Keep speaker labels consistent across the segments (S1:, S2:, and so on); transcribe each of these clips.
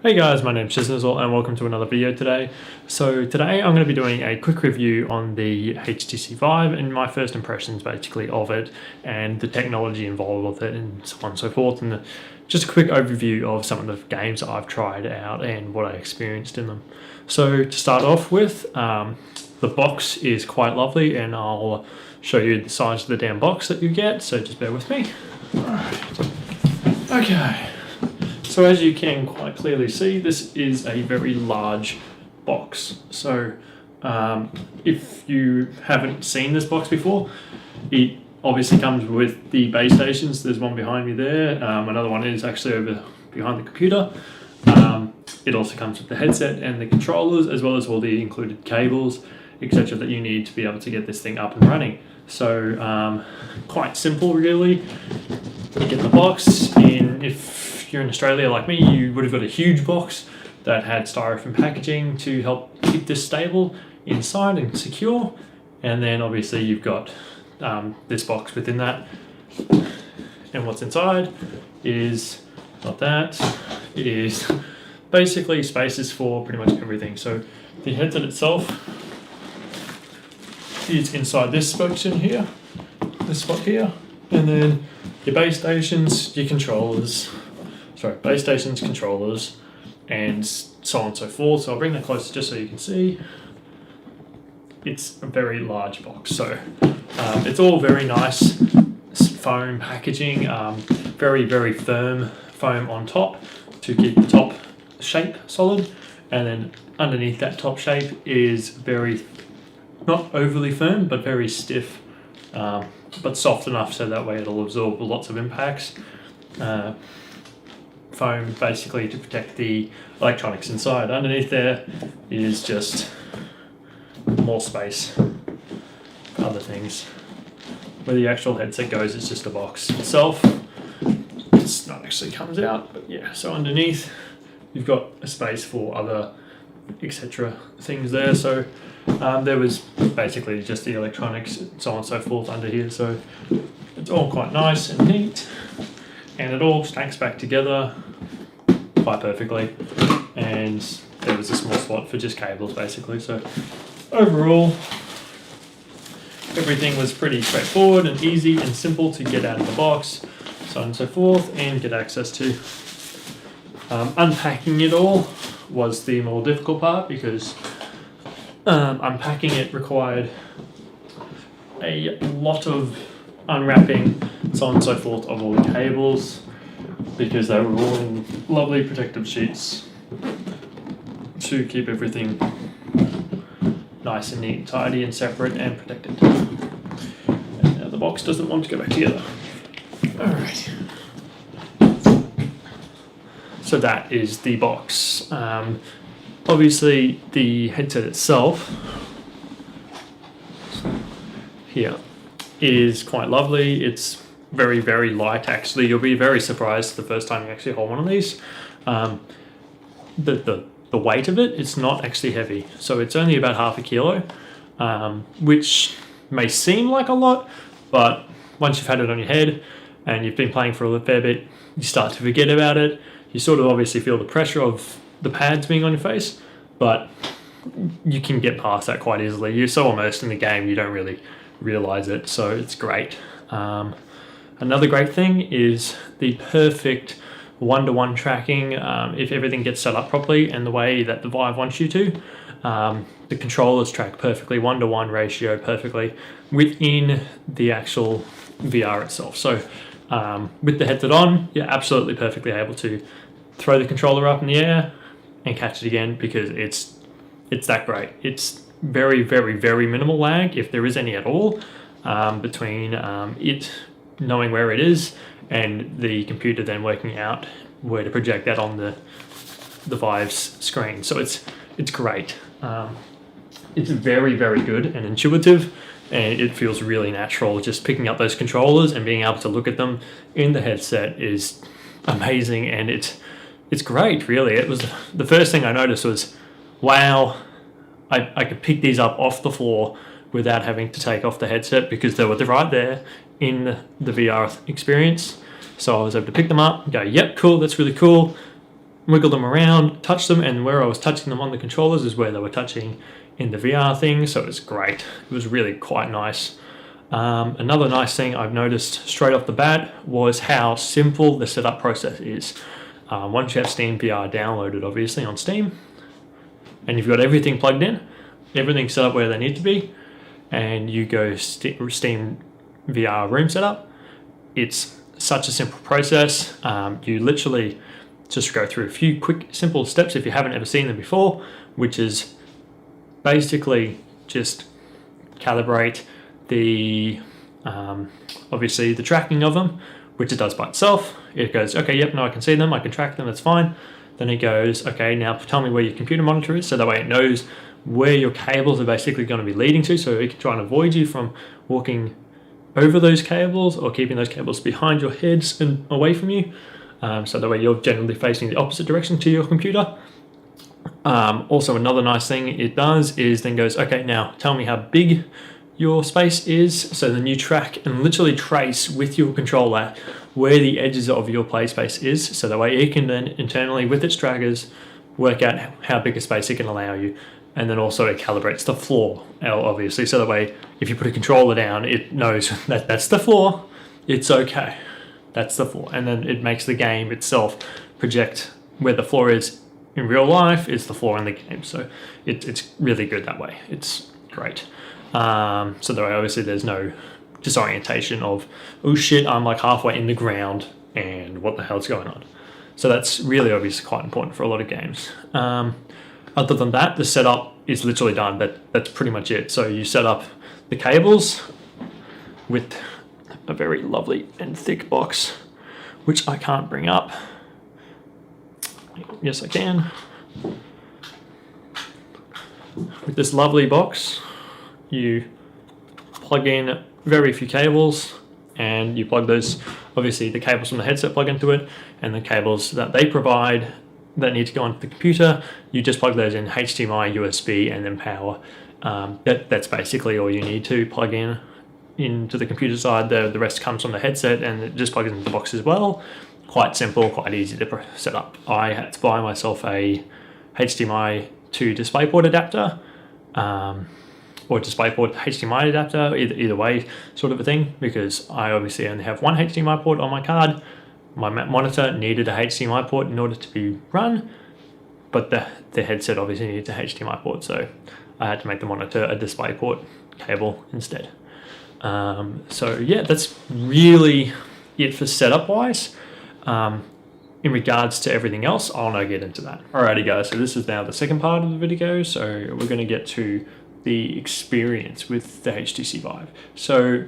S1: Hey guys, my name's sHizNizl and welcome to another video today. So today I'm going to be doing a quick review on the HTC Vive and my first impressions basically of it and the technology involved with it and so on and so forth, and just a quick overview of some of the games that I've tried out and what I experienced in them. So to start off with, the box is quite lovely and I'll show you the size of the damn box that you get, so just bear with me. Alright. Okay. So as you can quite clearly see, this is a very large box. So if you haven't seen this box before, it obviously comes with the base stations. There's one behind me there. Another one is actually over behind the computer. It also comes with the headset and the controllers, as well as all the included cables, etc. that you need to be able to get this thing up and running. So quite simple really. You get the box in. If you're in Australia like me, you would have got a huge box that had styrofoam packaging to help keep this stable inside and secure, and then obviously you've got this box within that, and what's inside is not that. It is basically spaces for pretty much everything. So the headset itself is inside this section here, this spot here, and then your base stations, your controllers, base stations, controllers, and so on and so forth. So I'll bring that closer just so you can see. It's a very large box. So it's all very nice foam packaging, very, very firm foam on top to keep the top shape solid. And then underneath that top shape is very, not overly firm, but very stiff, but soft enough so that way it'll absorb lots of impacts. Foam basically to protect the electronics inside. Underneath there is just more space for other things. Where the actual headset goes, it's just a box itself. It's not actually comes out, but yeah. So underneath you've got a space for other etc. things there. So there was basically just the electronics and so on and so forth under here. So it's all quite nice and neat. And it all stacks back together quite perfectly, and there was a small spot for just cables basically. So overall everything was pretty straightforward and easy and simple to get out of the box, so on and so forth, and get access to. Unpacking it all was the more difficult part because unpacking it required a lot of unwrapping, so on and so forth, of all the cables, because they were all in lovely protective sheets to keep everything nice and neat, tidy and separate and protected. And now the box doesn't want to go back together. Alright. So that is the box. Obviously the headset itself here is quite lovely. It's very, very light actually. You'll be very surprised the first time you actually hold one of these. The weight of it, it's not actually heavy. So it's only about half a kilo, which may seem like a lot, but once you've had it on your head and you've been playing for a fair bit, you start to forget about it. You sort of obviously feel the pressure of the pads being on your face, but you can get past that quite easily. You're so immersed in the game, you don't really realize it, so it's great. Another great thing is the perfect one-to-one tracking. If everything gets set up properly and the way that the Vive wants you to, the controllers track perfectly, one-to-one ratio perfectly within the actual VR itself. So with the headset on, you're absolutely perfectly able to throw the controller up in the air and catch it again, because it's that great. It's very, very, very minimal lag, if there is any at all, between it knowing where it is and the computer then working out where to project that on the Vive's screen. So it's great. It's very, very good and intuitive, and it feels really natural. Just picking up those controllers and being able to look at them in the headset is amazing, and it's great really. It was the first thing I noticed was, wow, I could pick these up off the floor without having to take off the headset, because they were right there in the VR experience. So I was able to pick them up and go, yep, cool, that's really cool. wiggle them around, touch them, and where I was touching them on the controllers is where they were touching in the VR thing, so it was great. It was really quite nice. Another nice thing I've noticed straight off the bat was how simple the setup process is. Once you have Steam VR downloaded, obviously, on Steam, and you've got everything plugged in, everything set up where they need to be, and you go Steam VR room setup, it's such a simple process. You literally just go through a few quick, simple steps if you haven't ever seen them before, which is basically just calibrate the obviously the tracking of them, which it does by itself. It goes, okay, yep, no, I can see them, I can track them, that's fine. Then it goes, okay, now tell me where your computer monitor is, so that way it knows where your cables are basically going to be leading to, so it can try and avoid you from walking over those cables or keeping those cables behind your heads and away from you. So that way you're generally facing the opposite direction to your computer. Also, another nice thing it does is then goes, okay, now tell me how big your space is. So then you track and literally trace with your controller where the edges of your play space is. So that way it can then internally with its trackers work out how big a space it can allow you. And then also it calibrates the floor, obviously. So that way if you put a controller down, it knows that that's the floor. It's okay. That's the floor. And then it makes the game itself project where the floor is in real life is the floor in the game. So it's really good that way. It's great. So that way obviously there's no disorientation of, oh shit, I'm like halfway in the ground and what the hell's going on. So that's really obviously quite important for a lot of games. Other than that, the setup is literally done. That's pretty much it. So you set up the cables with a very lovely and thick box, which I can't bring up. Yes, I can. With this lovely box, you plug in very few cables, and you plug those, obviously the cables from the headset plug into it, and the cables that they provide that need to go onto the computer, you just plug those in HDMI, USB, and then power. That's basically all you need to plug in into the computer side. The rest comes from the headset, and it just plugs into the box as well. Quite simple, quite easy to set up. I had to buy myself a HDMI to DisplayPort adapter, or DisplayPort HDMI adapter, either way sort of a thing, because I obviously only have one HDMI port on my card. My monitor needed a HDMI port in order to be run, but the headset obviously needed a HDMI port, so I had to make the monitor a DisplayPort cable instead. So yeah, that's really it for setup wise. In regards to everything else, I'll now get into that. Alrighty guys, so this is now the second part of the video, so we're going to get to the experience with the HTC Vive. So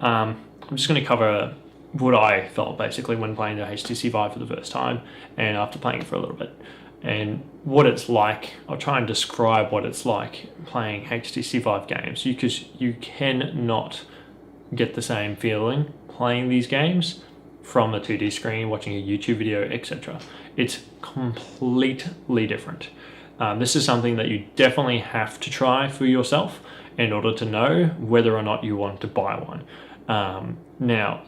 S1: I'm just going to cover what I felt basically when playing the HTC Vive for the first time and after playing it for a little bit, and what it's like. I'll try and describe what it's like playing HTC Vive games, because you cannot get the same feeling playing these games from a 2D screen, watching a YouTube video, etc. It's completely different. This is something that you definitely have to try for yourself in order to know whether or not you want to buy one. Now,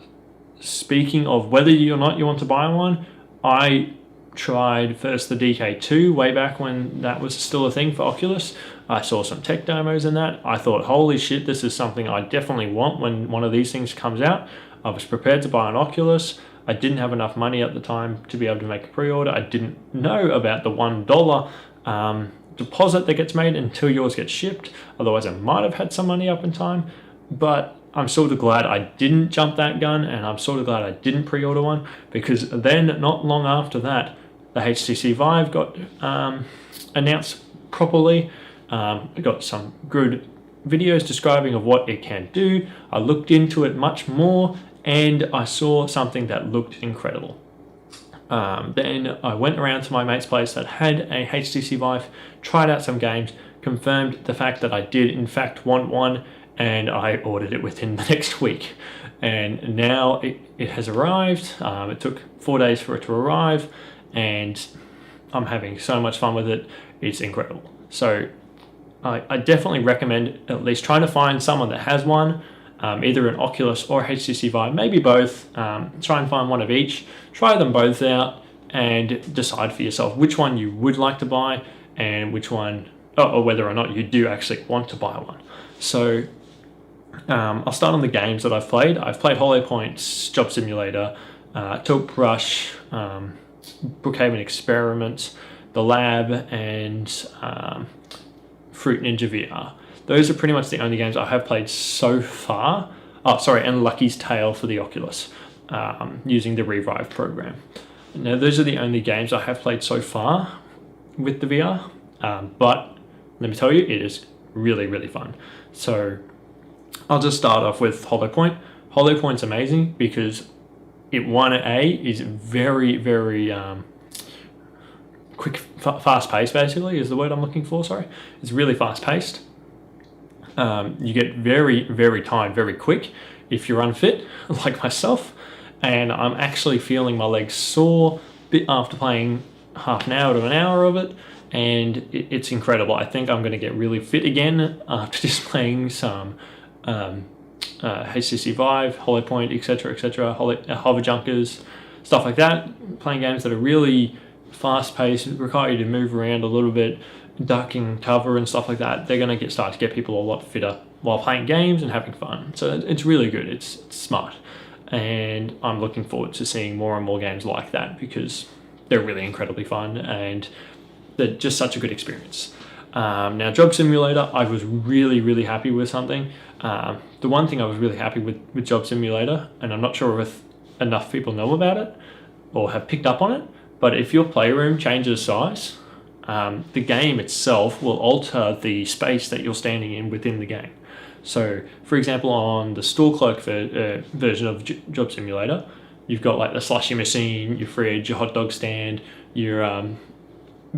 S1: speaking of whether or not you want to buy one, I tried first the DK2 way back when that was still a thing for Oculus. I saw some tech demos in that. I thought, holy shit, this is something I definitely want when one of these things comes out. I was prepared to buy an Oculus. I didn't have enough money at the time to be able to make a pre-order. I didn't know about the $1 deposit that gets made until yours gets shipped. Otherwise, I might have had some money up in time. But I'm sort of glad I didn't jump that gun, and I'm sort of glad I didn't pre-order one, because then not long after that, the HTC Vive got announced properly. I got some good videos describing of what it can do. I looked into it much more, and I saw something that looked incredible. Then I went around to my mate's place that had a HTC Vive, tried out some games, confirmed the fact that I did in fact want one, and I ordered it within the next week. And now it has arrived. It took 4 days for it to arrive, and I'm having so much fun with it. It's incredible. So I definitely recommend at least trying to find someone that has one, either an Oculus or HTC Vive, maybe both. Try and find one of each, try them both out, and decide for yourself which one you would like to buy and which one, or whether or not you do actually want to buy one. So I'll start on the games that I've played. I've played Hollow Point's Job Simulator, Tilt Brush, Brookhaven Experiment, The Lab, and Fruit Ninja VR. Those are pretty much the only games I have played so far. Oh, sorry, and Lucky's Tale for the Oculus, using the Revive program. Now, those are the only games I have played so far with the VR, but let me tell you, it is really, really fun. So I'll just start off with Hollow Point. Hollow Point's amazing because it 1A is very, very quick, fast-paced, basically, is the word I'm looking for, sorry. It's really fast-paced. You get very, very tired very quick if you're unfit, like myself, and I'm actually feeling my legs sore a bit after playing half an hour to an hour of it, and it's incredible. I think I'm going to get really fit again after just playing some HTC Vive, Hollow Point, etc., Hover Junkers, stuff like that. Playing games that are really fast-paced, require you to move around a little bit, ducking cover and stuff like that. They're going to start to get people a lot fitter while playing games and having fun. So it's really good. It's smart. And I'm looking forward to seeing more and more games like that because they're really incredibly fun and they're just such a good experience. Now, Job Simulator, I was really, really happy with something. The one thing I was really happy with Job Simulator, and I'm not sure if enough people know about it or have picked up on it, but if your playroom changes size, the game itself will alter the space that you're standing in within the game. So, for example, on the store clerk version of Job Simulator, you've got like the slushy machine, your fridge, your hot dog stand, your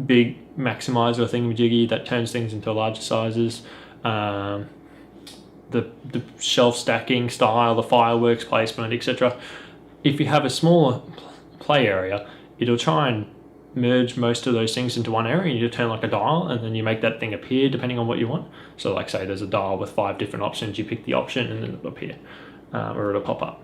S1: big maximizer thingamajiggy that turns things into larger sizes, the shelf stacking style, the fireworks placement, etc. If you have a smaller play area, it'll try and merge most of those things into one area, and you turn like a dial, and then you make that thing appear depending on what you want. So like say there's a dial with 5 different options, you pick the option and then it'll appear, or it'll pop up.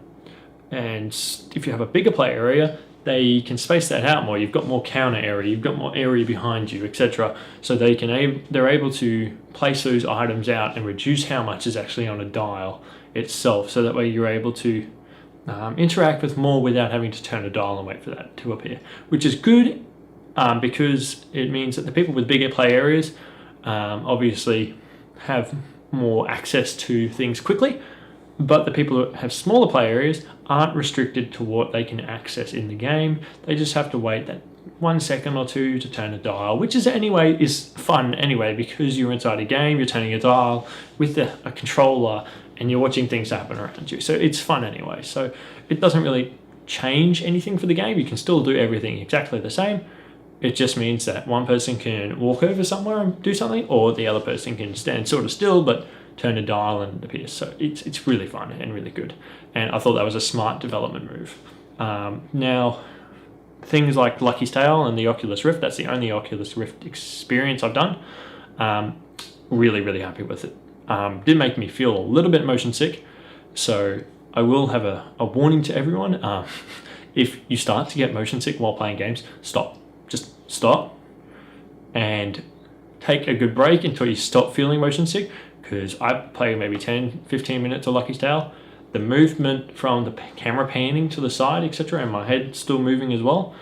S1: And if you have a bigger play area, they can space that out more. You've got more counter area, you've got more area behind you, etc. So they're able to place those items out and reduce how much is actually on a dial itself. So that way you're able to interact with more without having to turn a dial and wait for that to appear, which is good because it means that the people with bigger play areas obviously have more access to things quickly, but the people who have smaller play areas aren't restricted to what they can access in the game. They just have to wait that 1 second or two to turn a dial, which is fun anyway, because you're inside a game, you're turning a dial with a controller and you're watching things happen around you. So it's fun anyway. So it doesn't really change anything for the game. You can still do everything exactly the same. It just means that one person can walk over somewhere and do something, or the other person can stand sort of still but turn a dial and it appears. So it's really fun and really good. And I thought that was a smart development move. Now, things like Lucky's Tale and the Oculus Rift, that's the only Oculus Rift experience I've done. Really, really happy with it. Did make me feel a little bit motion sick. So I will have a warning to everyone. If you start to get motion sick while playing games, stop. Just stop and take a good break until you stop feeling motion sick, because I play maybe 10-15 minutes of Lucky's Tale. The movement from the camera panning to the side, etc., and my head still moving as well,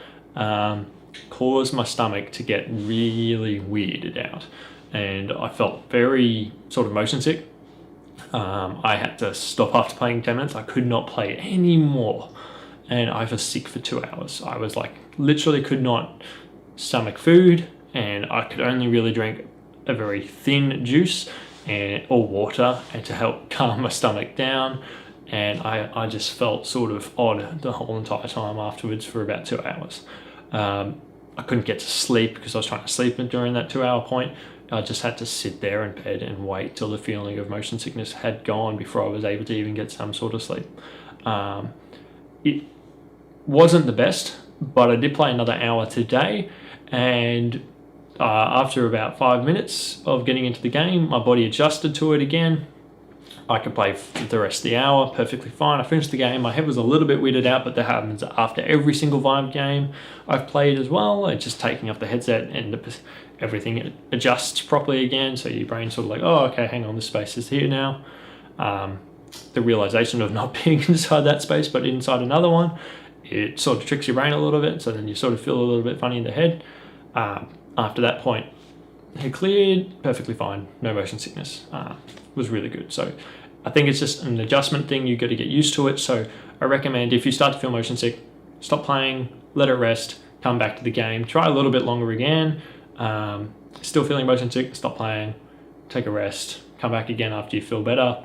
S1: caused my stomach to get really weirded out, and I felt very sort of motion sick. I had to stop after playing 10 minutes. I could not play anymore, and I was sick for 2 hours. I was like, literally could not stomach food, and I could only really drink a very thin juice or water, and to help calm my stomach down. And I just felt sort of odd the whole entire time afterwards for about 2 hours. I couldn't get to sleep because I was trying to sleep during that 2 hour point. I just had to sit there in bed and wait till the feeling of motion sickness had gone before I was able to even get some sort of sleep. It wasn't the best, but I did play another hour today, and after about 5 minutes of getting into the game, my body adjusted to it again. I could play for the rest of the hour perfectly fine. I finished the game. My head was a little bit weirded out, but that happens after every single Vive game I've played as well. It's just taking off the headset and everything adjusts properly again. So your brain's sort of like, oh, okay, hang on, the space is here now. The realization of not being inside that space, but inside another one, it sort of tricks your brain a little bit. So then you sort of feel a little bit funny in the head. After that point, it cleared perfectly fine. No motion sickness. Was really good. So I think it's just an adjustment thing. You got to get used to it. So I recommend if you start to feel motion sick, stop playing, let it rest, come back to the game, try a little bit longer again. Still feeling motion sick, stop playing, take a rest, come back again after you feel better,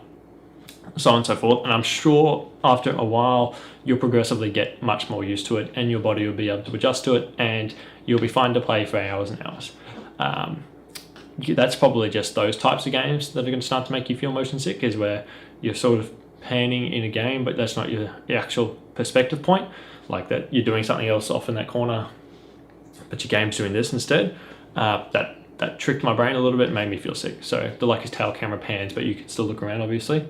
S1: so on and so forth. And I'm sure after a while, you'll progressively get much more used to it and your body will be able to adjust to it and you'll be fine to play for hours and hours. That's probably just those types of games that are going to start to make you feel motion sick, is where you're sort of panning in a game, but that's not your actual perspective point, like that you're doing something else off in that corner, but your game's doing this instead. That tricked my brain a little bit and made me feel sick. So the Lucky's Tale camera pans, but you can still look around, obviously.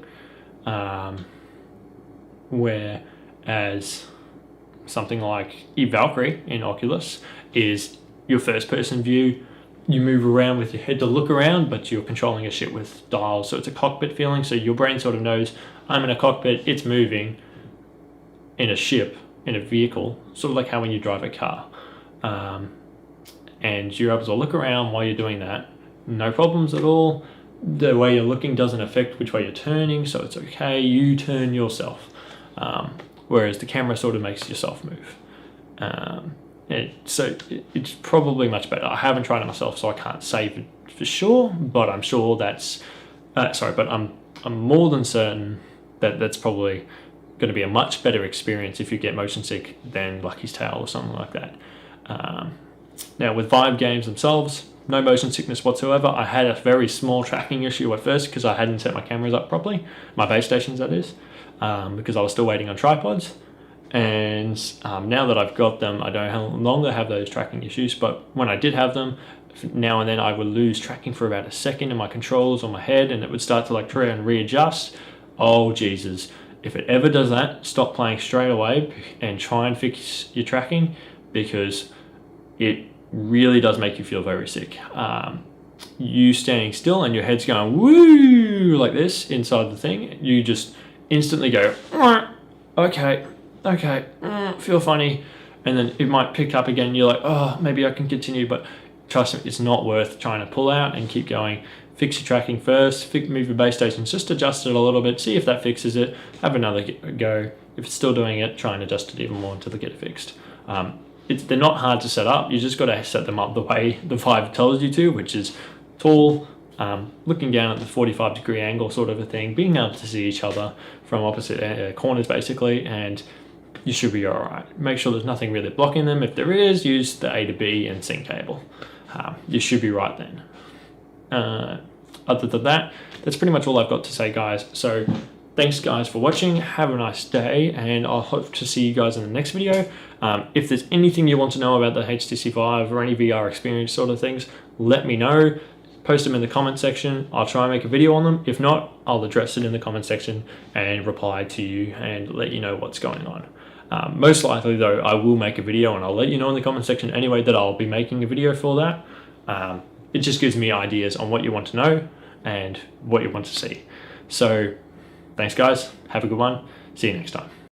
S1: Whereas something like Valkyrie in Oculus is your first person view. You move around with your head to look around, but you're controlling a ship with dials. So it's a cockpit feeling. So your brain sort of knows I'm in a cockpit, it's moving in a ship, in a vehicle, sort of like how when you drive a car. And you're able to look around while you're doing that. No problems at all. The way you're looking doesn't affect which way you're turning, so it's okay. You turn yourself. Whereas the camera sort of makes yourself move. It's probably much better. I haven't tried it myself, so I can't say for sure, but I'm sure that's... I'm more than certain that that's probably going to be a much better experience if you get motion sick than Lucky's Tale or something like that. Now, with Vive games themselves, no motion sickness whatsoever. I had a very small tracking issue at first because I hadn't set my cameras up properly, my base stations that is, because I was still waiting on tripods. And now that I've got them, I no longer have those tracking issues, but when I did have them, now and then I would lose tracking for about a second in my controls on my head, and it would start to like try and readjust. Oh Jesus, if it ever does that, stop playing straight away and try and fix your tracking, because it really does make you feel very sick. You standing still and your head's going woo like this inside the thing, you just instantly go okay, feel funny, and then it might pick up again. You're like, oh, maybe I can continue, but trust me, it's not worth trying to pull out and keep going. Fix your tracking first, move your base stations, just adjust it a little bit, see if that fixes it, have another go. If it's still doing it, try and adjust it even more until they get it fixed. They're not hard to set up. You just got to set them up the way the Vive tells you to, which is tall, looking down at the 45-degree angle sort of a thing, being able to see each other from opposite corners basically, and you should be all right. Make sure there's nothing really blocking them. If there is, use the A to B and sync cable. You should be right then. Other than that, that's pretty much all I've got to say, guys. So thanks guys for watching. Have a nice day, and I'll hope to see you guys in the next video. If there's anything you want to know about the HTC Vive or any VR experience sort of things, let me know. Post them in the comment section. I'll try and make a video on them. If not, I'll address it in the comment section and reply to you and let you know what's going on. Most likely though, I will make a video, and I'll let you know in the comment section anyway that I'll be making a video for that. It just gives me ideas on what you want to know and what you want to see. So thanks guys, have a good one, see you next time.